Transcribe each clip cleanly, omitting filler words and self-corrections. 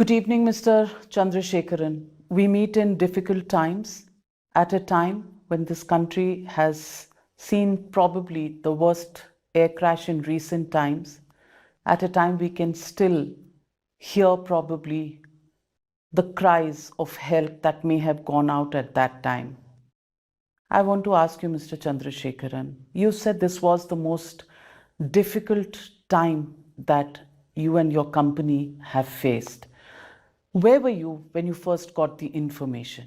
Good evening, Mr. Chandrasekaran. We meet in difficult times, at a time when this country has seen probably the worst air crash in recent times, at a time we can still hear probably the cries of help that may have gone out at that time. I want to ask you, Mr. Chandrasekaran, you said this was the most difficult time that you and your company have faced. Where were you when you first got the information?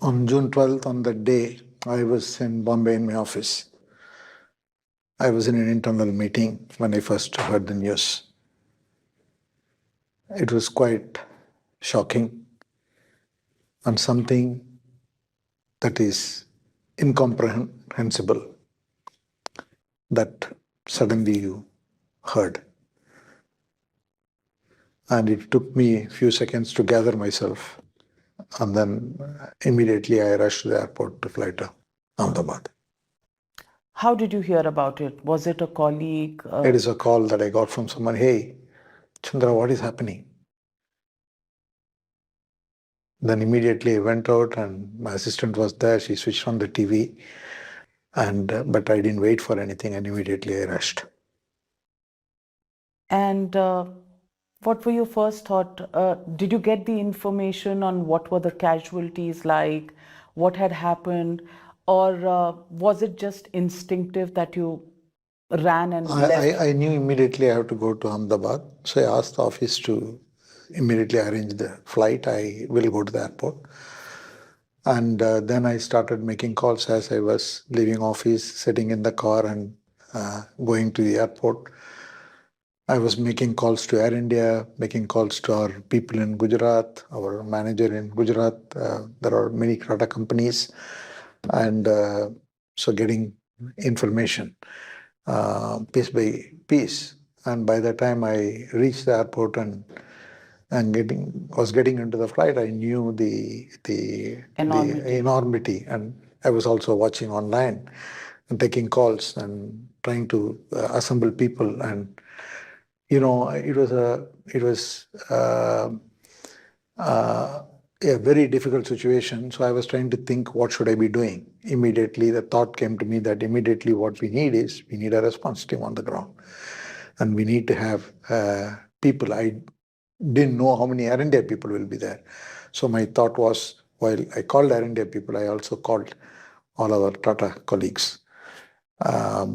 On June 12th, on that day, I was in Bombay in my office. I was in an internal meeting when I first heard the news. It was quite shocking and something that is incomprehensible that suddenly you heard. And it took me a few seconds to gather myself. And then immediately I rushed to the airport to fly to Ahmedabad. How did you hear about it? Was it a colleague? It is a call that I got from someone, hey, Chandra, what is happening? Then immediately I went out and my assistant was there. She switched on the TV, but I didn't wait for anything and immediately I rushed. And what were your first thought? Did you get the information on what were the casualties like, what had happened, or was it just instinctive that you ran and left? I knew immediately I have to go to Ahmedabad. So I asked the office to immediately arrange the flight. I will go to the airport. And then I started making calls as I was leaving office, sitting in the car and going to the airport. I was making calls to Air India, making calls to our people in Gujarat, our manager in Gujarat. There are many Tata companies. And so getting information piece by piece. And by the time I reached the airport and was getting into the flight, I knew the enormity. And I was also watching online and taking calls and trying to assemble people. And it was a very difficult situation. So I was trying to think, what should I be doing? Immediately, the thought came to me that immediately what we need a response team on the ground. And we need to have people. I didn't know how many Air India people will be there. So my thought was, while I called Air India people, I also called all our Tata colleagues. You're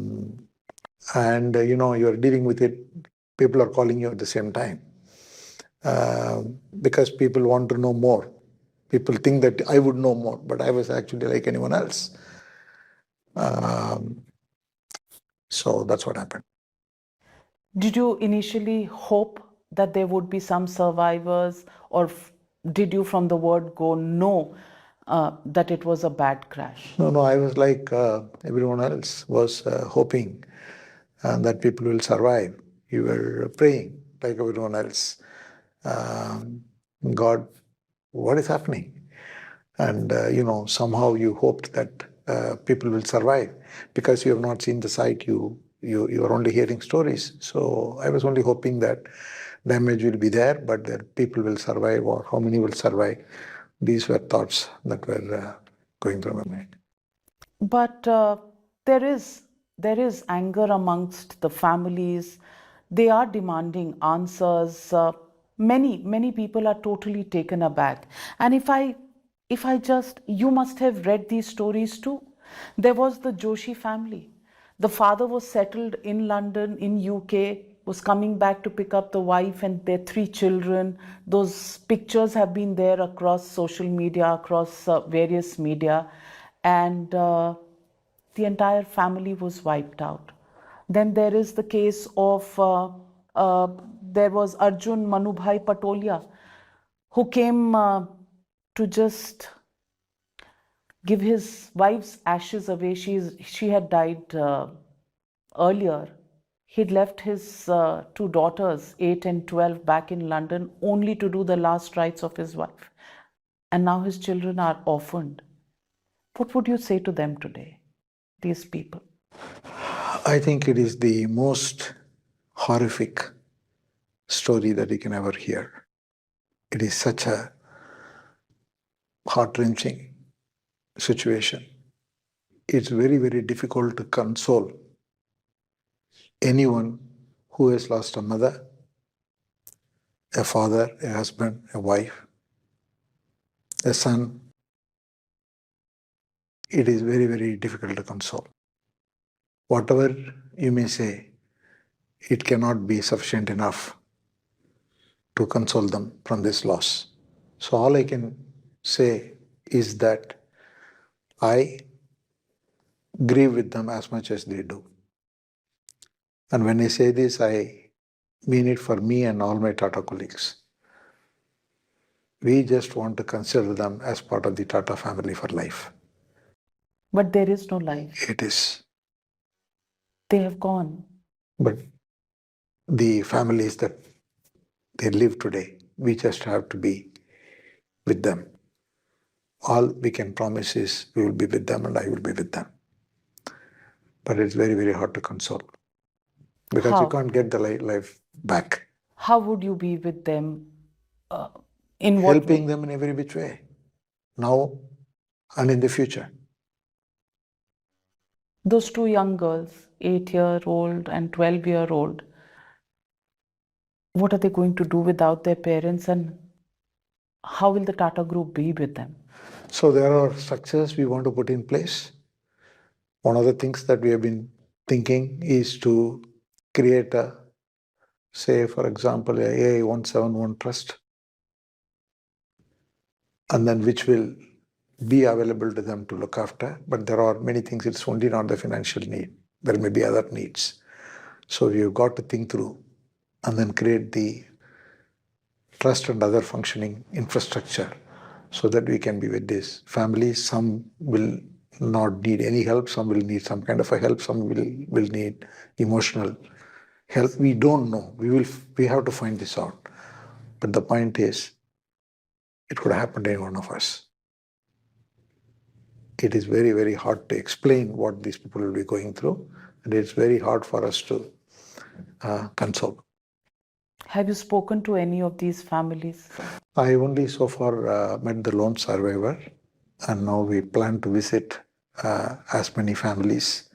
dealing with it. People are calling you at the same time because people want to know more. People think that I would know more, but I was actually like anyone else. So that's what happened. Did you initially hope that there would be some survivors, or did you from the word go know that it was a bad crash? No, I was like everyone else was hoping that people will survive. You were praying like everyone else. God, what is happening? And, somehow you hoped that people will survive because you have not seen the site. You are only hearing stories. So I was only hoping that damage will be there, but that people will survive, or how many will survive. These were thoughts that were going through my mind. But there is anger amongst the families. They are demanding answers. Many people are totally taken aback. And if I just, you must have read these stories too. There was the Joshi family. The father was settled in London, in UK, was coming back to pick up the wife and their 3 children. Those pictures have been there across social media, across various media. And the entire family was wiped out. Then there is the case of, there was Arjun Manubhai Patolia, who came to just give his wife's ashes away. She had died earlier. He'd left his 2 daughters, 8 and 12, back in London only to do the last rites of his wife. And now his children are orphaned. What would you say to them today, these people? I think it is the most horrific story that you can ever hear. It is such a heart-wrenching situation. It's very, very difficult to console anyone who has lost a mother, a father, a husband, a wife, a son. It is very, very difficult to console. Whatever you may say, it cannot be sufficient enough to console them from this loss. So all I can say is that I grieve with them as much as they do. And when I say this, I mean it for me and all my Tata colleagues. We just want to consider them as part of the Tata family for life. But there is no life. It is. They have gone. But the families that they live today, we just have to be with them. All we can promise is we will be with them and I will be with them. But it's very, very hard to console because you How? can't get the life back. How would you be with them? In what Helping way? them in every which way, now and in the future. Those two young girls, 8-year-old and 12-year-old, what are they going to do without their parents, and how will the Tata Group be with them? So there are structures we want to put in place. One of the things that we have been thinking is to create a, say, for example, a AI 171 trust, and then which will be available to them to look after. But there are many things, it's only not the financial need. There may be other needs. So you've got to think through and then create the trust and other functioning infrastructure so that we can be with these families. Some will not need any help, some will need some kind of a help, some will need emotional help. We don't know. We have to find this out. But the point is, it could happen to any one of us. It is very, very hard to explain what these people will be going through, and it's very hard for us to console. Have you spoken to any of these families? I only so far met the lone survivor, and now we plan to visit as many families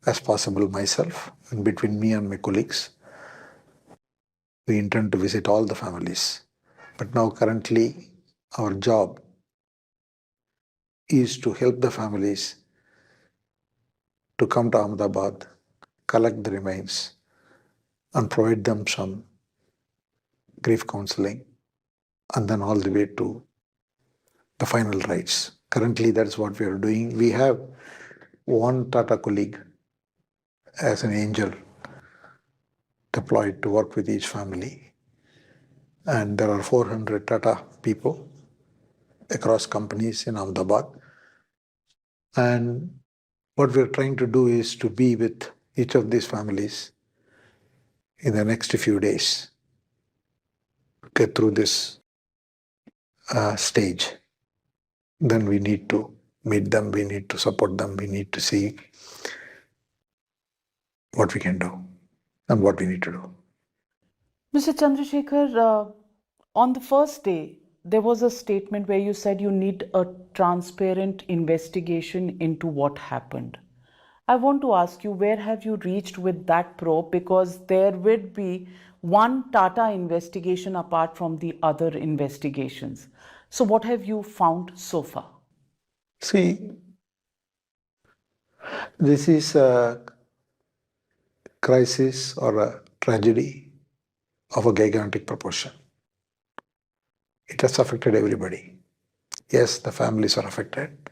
as possible myself. And between me and my colleagues, we intend to visit all the families. But now currently, our job is to help the families to come to Ahmedabad, collect the remains, and provide them some grief counseling, and then all the way to the final rites. Currently, that's what we are doing. We have one Tata colleague as an angel deployed to work with each family. And there are 400 Tata people across companies in Ahmedabad. And what we're trying to do is to be with each of these families in the next few days, get through this stage. Then we need to meet them, we need to support them, we need to see what we can do and what we need to do. Mr. Chandrasekhar, on the first day, there was a statement where you said you need a transparent investigation into what happened. I want to ask you, where have you reached with that probe? Because there would be one Tata investigation apart from the other investigations. So, what have you found so far? See, this is a crisis or a tragedy of a gigantic proportion. It has affected everybody. Yes, the families are affected,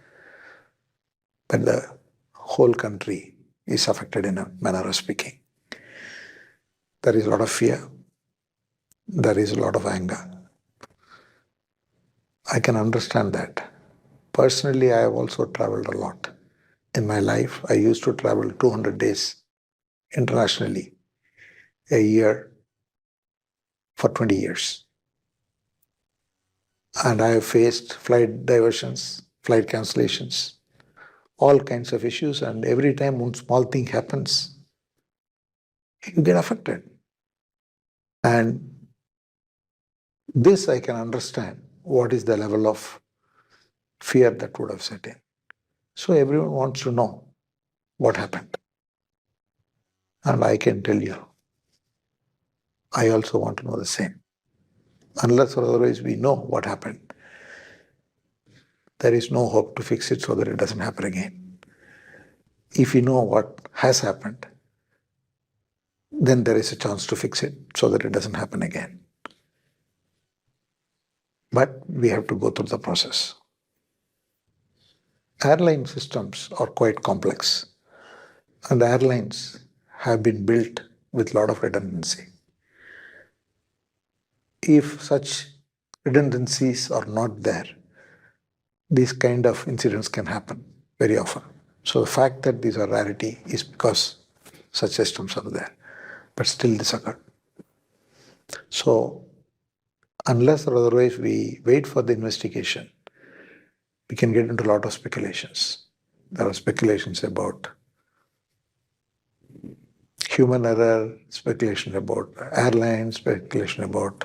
but the whole country is affected in a manner of speaking. There is a lot of fear. There is a lot of anger. I can understand that. Personally, I have also traveled a lot. In my life, I used to travel 200 days internationally a year for 20 years. And I have faced flight diversions, flight cancellations, all kinds of issues. And every time one small thing happens, you get affected. And this I can understand what is the level of fear that would have set in. So everyone wants to know what happened. And I can tell you, I also want to know the same. Unless or otherwise we know what happened, there is no hope to fix it so that it doesn't happen again. If we know what has happened, then there is a chance to fix it so that it doesn't happen again. But we have to go through the process. Airline systems are quite complex, and airlines have been built with a lot of redundancy. If such redundancies are not there, these kind of incidents can happen very often. So the fact that these are rarity is because such systems are there, but still this occurred. So unless or otherwise we wait for the investigation, we can get into a lot of speculations. There are speculations about human error, speculation about airlines, speculation about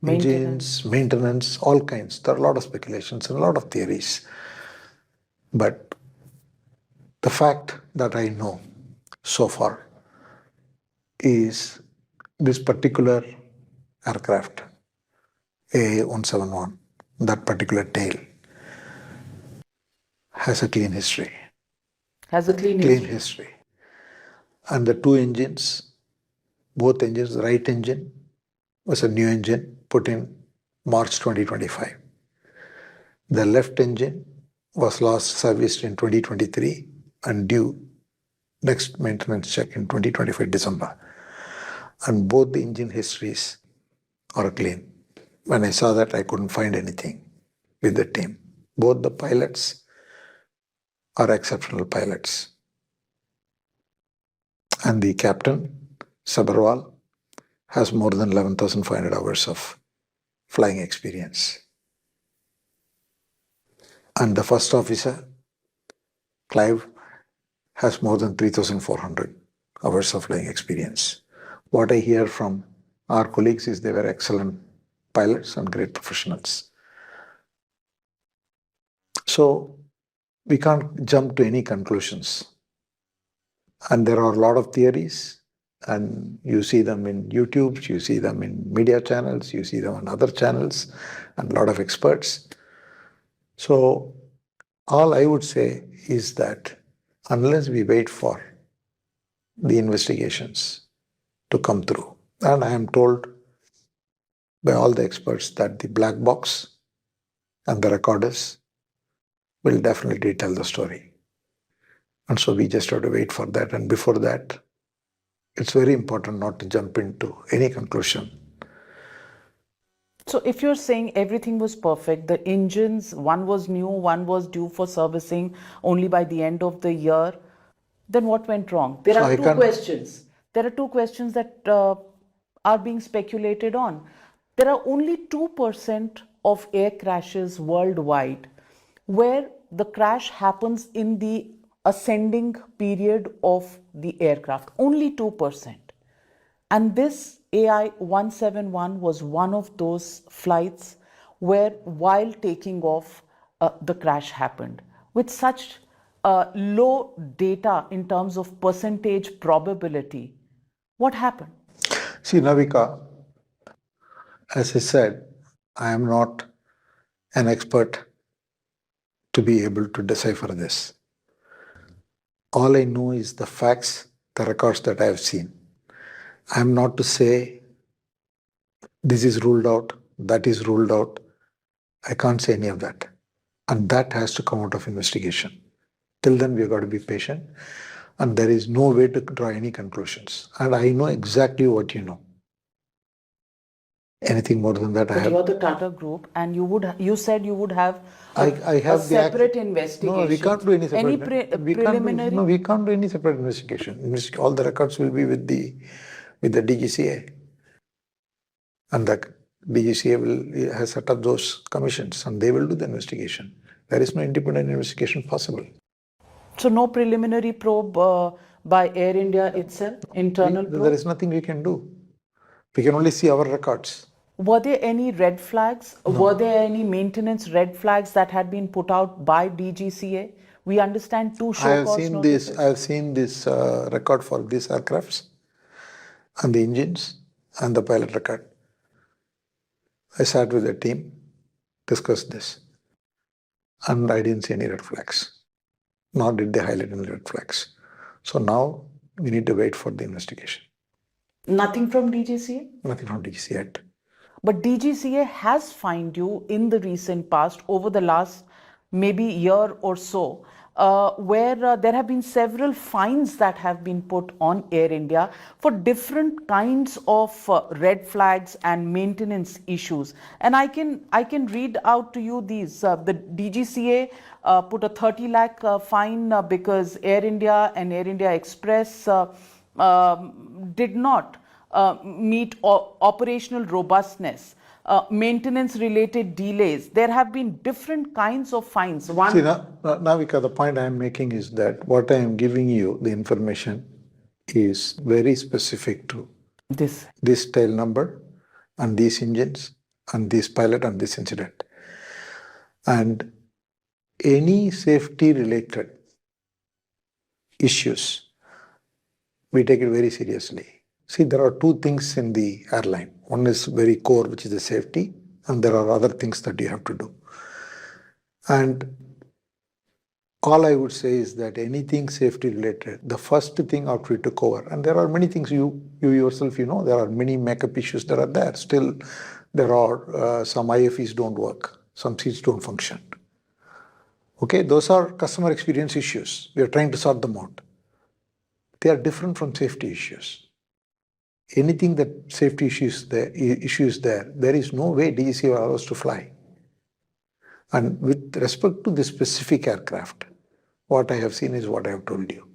engines, maintenance, all kinds. There are a lot of speculations and a lot of theories. But the fact that I know so far is this particular aircraft, AA171, that particular tail, has a clean history. Has a clean Clean history. history. And the two engines, both engines, the right engine was a new engine put in March 2025. The left engine was last serviced in 2023 and due next maintenance check in 2025 December. And both the engine histories are clean. When I saw that, I couldn't find anything with the team. Both the pilots are exceptional pilots. And the captain, Sabarwal, has more than 11,500 hours of flying experience. And the first officer, Clive, has more than 3,400 hours of flying experience. What I hear from our colleagues is they were excellent pilots and great professionals. So we can't jump to any conclusions. And there are a lot of theories, and you see them in YouTube, you see them in media channels, you see them on other channels, and a lot of experts. So all I would say is that unless we wait for the investigations to come through, and I am told by all the experts that the black box and the recorders will definitely tell the story. And so we just have to wait for that. And before that, it's very important not to jump into any conclusion. So if you're saying everything was perfect, the engines, one was new, one was due for servicing only by the end of the year, then what went wrong? There are two questions. There are two questions that are being speculated on. There are only 2% of air crashes worldwide where the crash happens in the ascending period of the aircraft. Only 2%. And this AI 171 was one of those flights where, while taking off, the crash happened. With such low data in terms of percentage probability, what happened? See, Navika, as I said, I am not an expert to be able to decipher this. All I know is the facts, the records that I have seen. I am not to say this is ruled out, that is ruled out. I can't say any of that. And that has to come out of investigation. Till then, we've got to be patient. And there is no way to draw any conclusions. And I know exactly what you know. Anything more than that, I But have. you're the Tata Group, and you said you would have I have a separate investigation. No, we can't do any separate. Preliminary. We can't do any separate investigation. All the records will be with the DGCA, and the DGCA has set up those commissions, and they will do the investigation. There is no independent investigation possible. So no preliminary probe by Air India itself, internal probe? There is nothing we can do. We can only see our records. Were there any red flags? Were there any maintenance red flags that had been put out by DGCA? We understand two I show have cause seen this. notices. I have seen this record for these aircrafts and the engines and the pilot record. I sat with the team, discussed this, and I didn't see any red flags. Nor did they highlight any red flags. So now we need to wait for the investigation. Nothing from DGCA? Nothing from DGC yet. But DGCA has fined you in the recent past, over the last maybe year or so, where there have been several fines that have been put on Air India for different kinds of red flags and maintenance issues. And I can read out to you these. The DGCA put a 30 lakh fine because Air India and Air India Express did not meet operational robustness, maintenance related delays. There have been different kinds of fines. One, See, Navika, the point I am making is that what I am giving you, the information, is very specific to this tail number and these engines and this pilot and this incident. And any safety related issues, we take it very seriously. See, there are two things in the airline. One is very core, which is the safety, and there are other things that you have to do. And all I would say is that anything safety related, the first thing after we took over, and there are many things you yourself, there are many makeup issues that are there. Still, there are some IFEs don't work, some seats don't function. Okay, those are customer experience issues. We are trying to sort them out. They are different from safety issues. Anything that safety issues there, there is no way DGCA will allow us to fly. And with respect to this specific aircraft, what I have seen is what I have told you.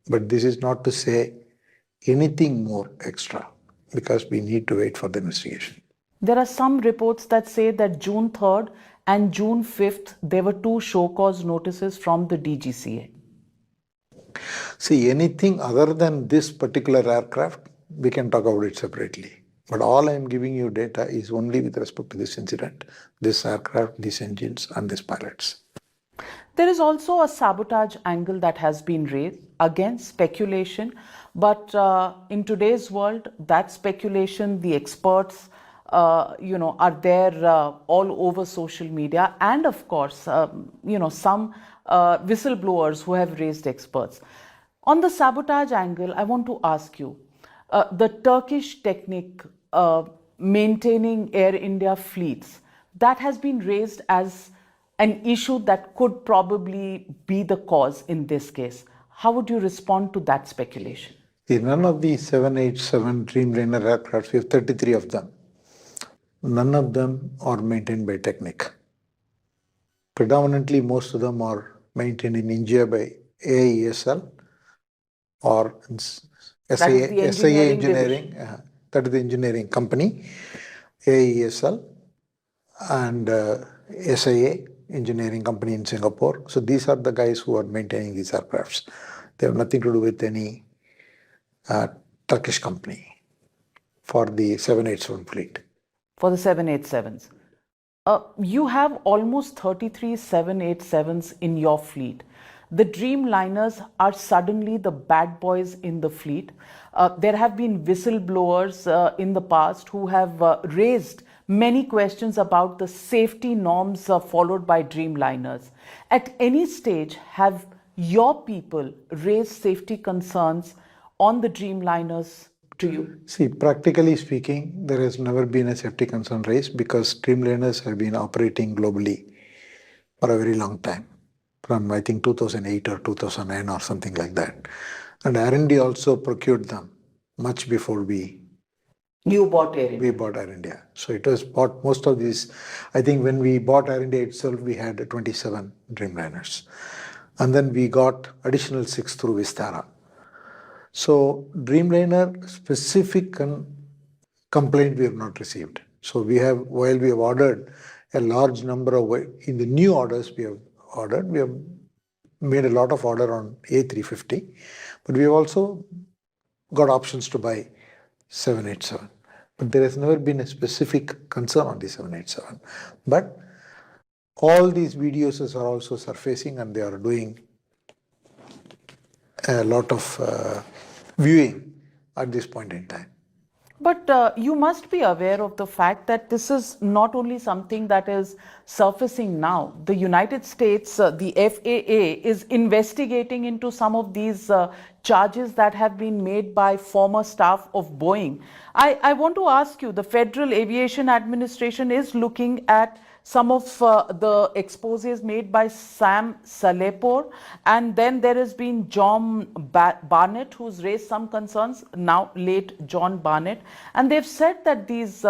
But this is not to say anything more extra, because we need to wait for the investigation. there are some reports that say that June 3rd and June 5th, there were two show cause notices from the DGCA. See, anything other than this particular aircraft, we can talk about it separately. But all I am giving you data is only with respect to this incident, this aircraft, these engines, and these pilots. There is also a sabotage angle that has been raised. Again, speculation. But in today's world, that speculation, the experts, are there all over social media. And of course, some whistleblowers who have raised experts. On the sabotage angle, I want to ask you, the Turkish technique maintaining Air India fleets, that has been raised as an issue that could probably be the cause in this case. How would you respond to that speculation? See, none of the 787 Dreamliner aircraft, we have 33 of them. None of them are maintained by Technic. Predominantly, most of them are maintained in India by AESL or SIA Engineering, that is the engineering company, AESL, and SIA Engineering Company in Singapore. So these are the guys who are maintaining these aircrafts. They have nothing to do with any Turkish company for the 787 fleet. For the 787s. You have almost 33 787s in your fleet. The Dreamliners are suddenly the bad boys in the fleet. There have been whistleblowers in the past who have raised many questions about the safety norms followed by Dreamliners. At any stage, have your people raised safety concerns on the Dreamliners to you? See, practically speaking, there has never been a safety concern raised because Dreamliners have been operating globally for a very long time, from I think 2008 or 2009 or something like that. And R&D also procured them much before You bought Air India. we bought Air India. So it was bought, most of these, I think when we bought Air India itself, we had 27 Dreamliners. And then we got additional 6 through Vistara. So Dreamliner specific complaint we have not received. So while we have ordered a large number of, in the new orders we have made a lot of order on A350, but we have also got options to buy 787. But there has never been a specific concern on the 787. But all these videos are also surfacing and they are doing a lot of viewing at this point in time. But you must be aware of the fact that this is not only something that is surfacing now. The United States, the FAA, is investigating into some of these charges that have been made by former staff of Boeing. I want to ask you, the Federal Aviation Administration is looking at some of the exposes made by Sam Salepur, and then there has been John Barnett, who's raised some concerns, now late John Barnett, and they've said that these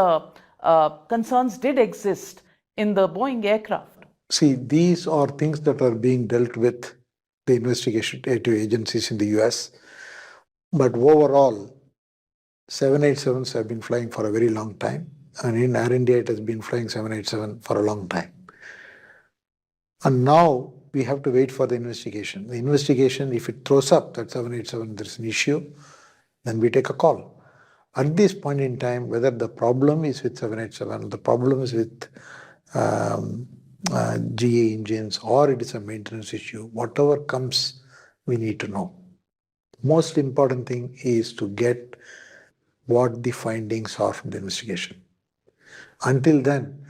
concerns did exist in the Boeing aircraft. See, these are things that are being dealt with the investigative agencies in the US. But overall, 787s have been flying for a very long time. And in Air India, it has been flying 787 for a long time. And now we have to wait for the investigation. The investigation, if it throws up that 787 there's an issue, then we take a call. At this point in time, whether the problem is with 787, the problem is with GA engines, or it is a maintenance issue, whatever comes, we need to know. Most important thing is to get what the findings are from the investigation. Until then,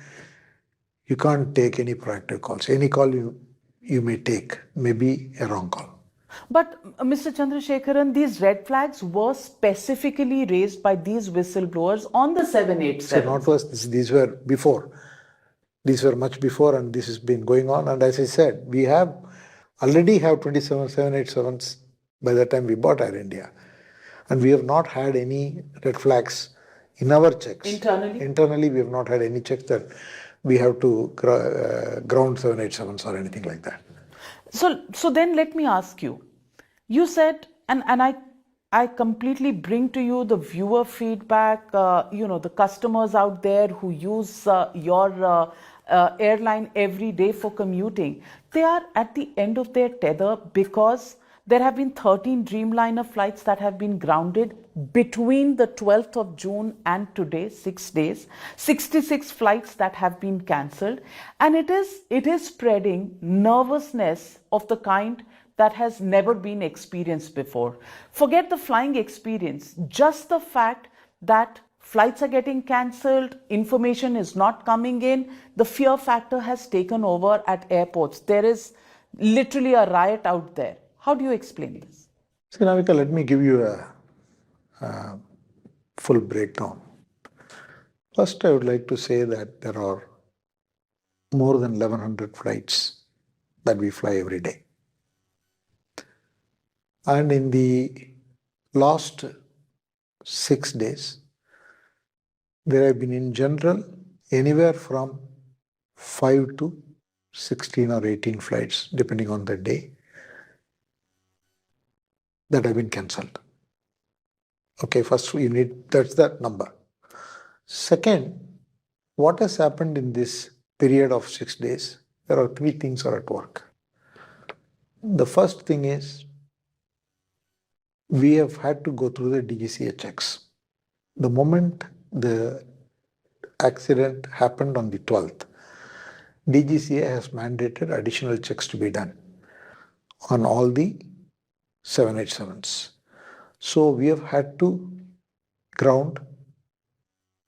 you can't take any proactive calls. Any call you may take may be a wrong call. But Mr. Chandrasekaran, these red flags were specifically raised by these whistleblowers on the 787. So not was these were before. These were much before, and this has been going on. And as I said, we already have 27 787s by the time we bought Air India. And we have not had any red flags in our checks. Internally, we have not had any checks that we have to ground 787s or anything like that. So then let me ask you. You said, and I completely bring to you the viewer feedback, the customers out there who use your airline every day for commuting. They are at the end of their tether because there have been 13 Dreamliner flights that have been grounded between the 12th of June and today, 6 days, 66 flights that have been cancelled. And it is spreading nervousness of the kind that has never been experienced before. Forget the flying experience, just the fact that flights are getting cancelled, information is not coming in, the fear factor has taken over at airports. There is literally a riot out there. How do you explain this? So, Navika, let me give you a full breakdown. First, I would like to say that there are more than 1,100 flights that we fly every day. And in the last 6 days, there have been in general anywhere from 5 to 16 or 18 flights, depending on the day, that have been cancelled. Okay, first that's that number. Second, what has happened in this period of 6 days? There are 3 things are at work. The first thing is, we have had to go through the DGCA checks. The moment the accident happened on the 12th, DGCA has mandated additional checks to be done on all the 787s. So we have had to ground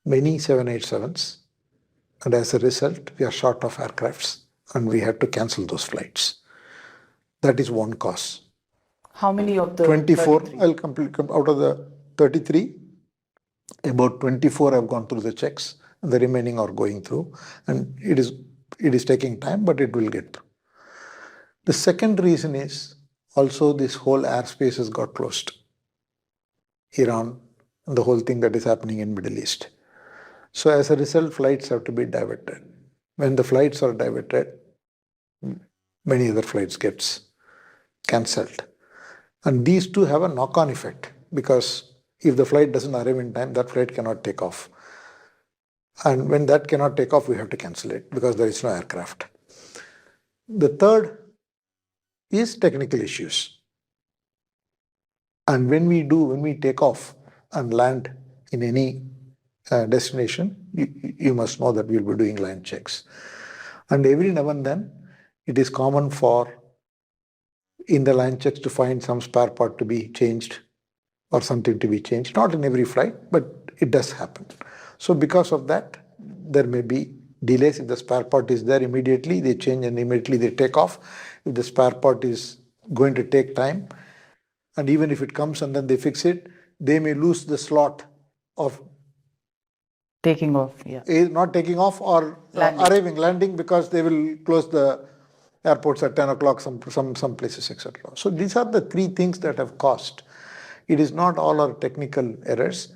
many 787s, and as a result, we are short of aircrafts and we had to cancel those flights. That is one cause. How many of the 24? 33? I'll complete out of the 33. About 24 have gone through the checks, and the remaining are going through, and it is taking time, but it will get through. The second reason is also this whole airspace has got closed. Iran, and the whole thing that is happening in Middle East. So as a result, flights have to be diverted. When the flights are diverted, many other flights gets cancelled. And these two have a knock-on effect, because if the flight doesn't arrive in time, that flight cannot take off. And when that cannot take off, we have to cancel it because there is no aircraft. The third is technical issues. And when we take off and land in any destination, you must know that we'll be doing line checks. And every now and then, it is common for in the line checks to find some spare part to be changed or something to be changed. Not in every flight, but it does happen. So because of that, there may be delays. If the spare part is there immediately, they change and immediately they take off. If the spare part is going to take time, and even if it comes and then they fix it, they may lose the slot of Taking off, yeah. not taking off or landing, because they will close the airports at 10 o'clock, some places, etc. So these are the three things that have caused. It is not all our technical errors,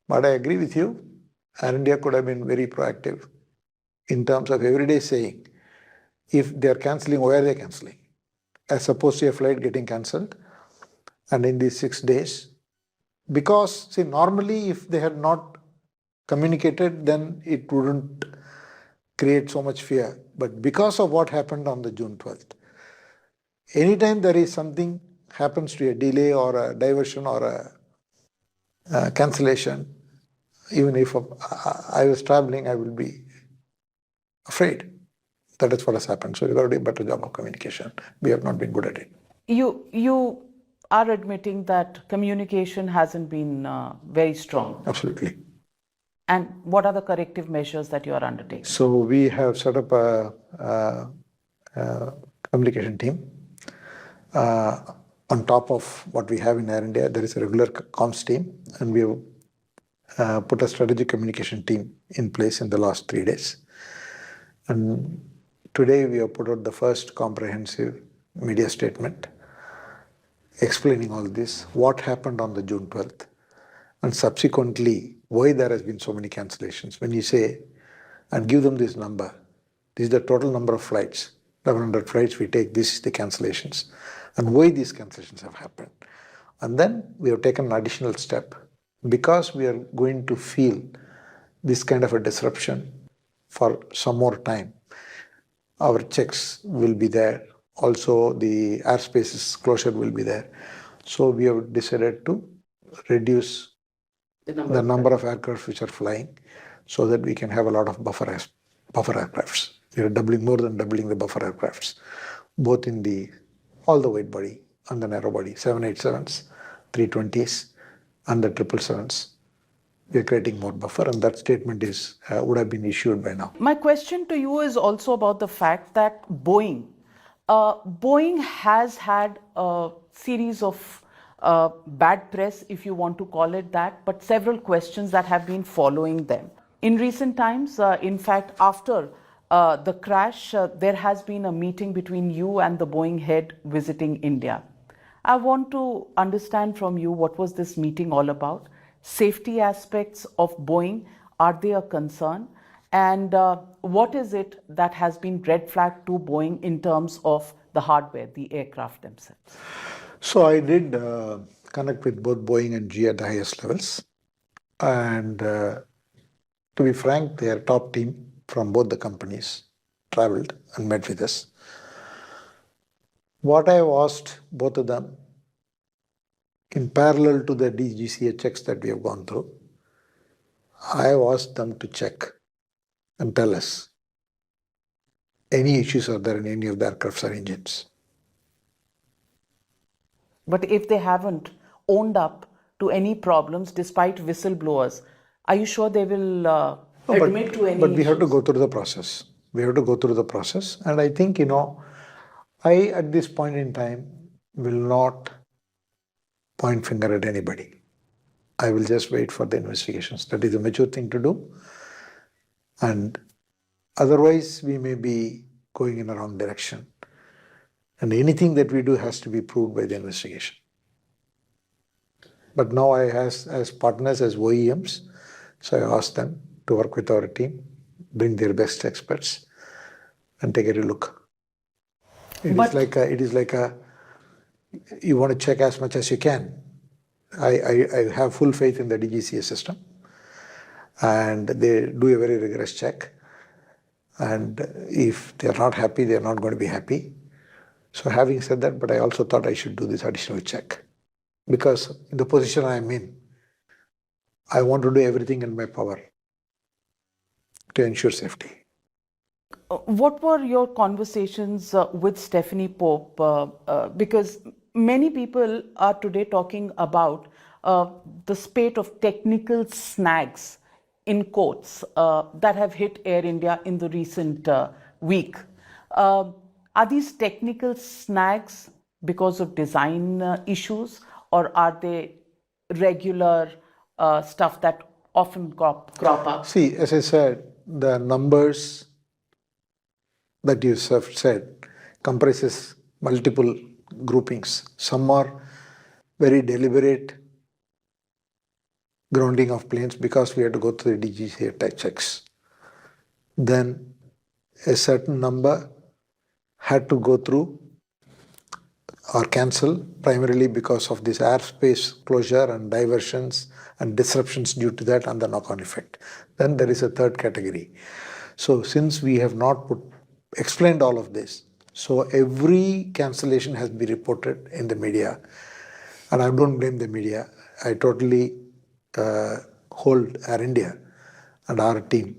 but I agree with you. Air India could have been very proactive in terms of every day saying, if they are cancelling, why are they cancelling? As opposed to a flight getting cancelled, and in these 6 days, because see, normally if they had not communicated, then it wouldn't create so much fear. But because of what happened on the June 12th, anytime there is something happens to a delay or a diversion or a cancellation, even if I was traveling, I will be afraid. That is what has happened. So we've got to do a better job of communication. We have not been good at it. You are admitting that communication hasn't been very strong. Absolutely. And what are the corrective measures that you are undertaking? So we have set up a communication team. On top of what we have in Air India, there is a regular comms team, and we have put a strategic communication team in place in the last 3 days. And today we have put out the first comprehensive media statement explaining all this, what happened on the June 12th, and subsequently why there has been so many cancellations. When you say, and give them this number, this is the total number of flights, 1,100 flights we take, this is the cancellations, and why these cancellations have happened. And then we have taken an additional step. Because we are going to feel this kind of a disruption for some more time, our checks will be there. Also, the airspace's closure will be there. So we have decided to reduce the number of aircraft which are flying, so that we can have a lot of buffer aircrafts. We are more than doubling the buffer aircrafts, both in all the wide body and the narrow body, 787s, 320s, and the 777s. We are creating more buffer, and that statement would have been issued by now. My question to you is also about the fact that Boeing has had a series of bad press, if you want to call it that, but several questions that have been following them. In recent times, in fact, after the crash, there has been a meeting between you and the Boeing head visiting India. I want to understand from you, what was this meeting all about? Safety aspects of Boeing, are they a concern? And what is it that has been red flagged to Boeing in terms of the hardware, the aircraft themselves? So I did connect with both Boeing and GE at the highest levels. And to be frank, their top team from both the companies traveled and met with us. What I have asked both of them, in parallel to the DGCA checks that we have gone through, I have asked them to check and tell us any issues are there in any of the aircrafts or engines. But if they haven't owned up to any problems despite whistleblowers, are you sure they will admit to any But we have to issues? go through the process. We have to go through the process. And I think, I at this point in time will not point finger at anybody. I will just wait for the investigations. That is a mature thing to do. And otherwise, we may be going in a wrong direction. And anything that we do has to be proved by the investigation. But now I as partners, as OEMs, so I asked them to work with our team, bring their best experts, and take a look. It is like you want to check as much as you can. I have full faith in the DGCA system, and they do a very rigorous check. And if they are not happy, they are not going to be happy. So having said that, but I also thought I should do this additional check, because in the position I am in, I want to do everything in my power to ensure safety. What were your conversations with Stephanie Pope? Because many people are today talking about the spate of technical snags, in quotes, that have hit Air India in the recent week. Are these technical snags because of design issues, or are they regular stuff that often crop up? See, as I said, the numbers that you have said comprises multiple groupings. Some are very deliberate grounding of planes because we had to go through the DGCA type checks. Then a certain number had to go through or cancel primarily because of this airspace closure and diversions and disruptions due to that and the knock-on effect. Then there is a third category. So since we have not explained all of this, so every cancellation has been reported in the media, and I don't blame the media. I totally hold Air India and our team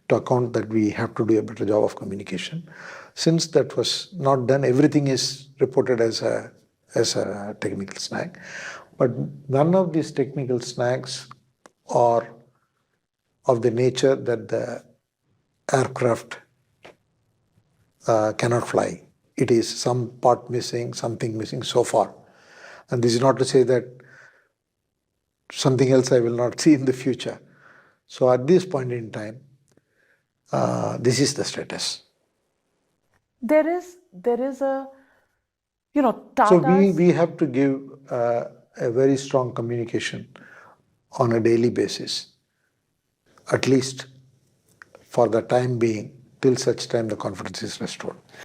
to account that we have to do a better job of communication. Since that was not done, everything is reported as a technical snag. But none of these technical snags are of the nature that the aircraft cannot fly. It is some part missing, something missing so far. And this is not to say that something else I will not see in the future. So at this point in time, this is the status. There is a, So Tata's. we have to give a very strong communication on a daily basis, at least for the time being, till such time the confidence is restored.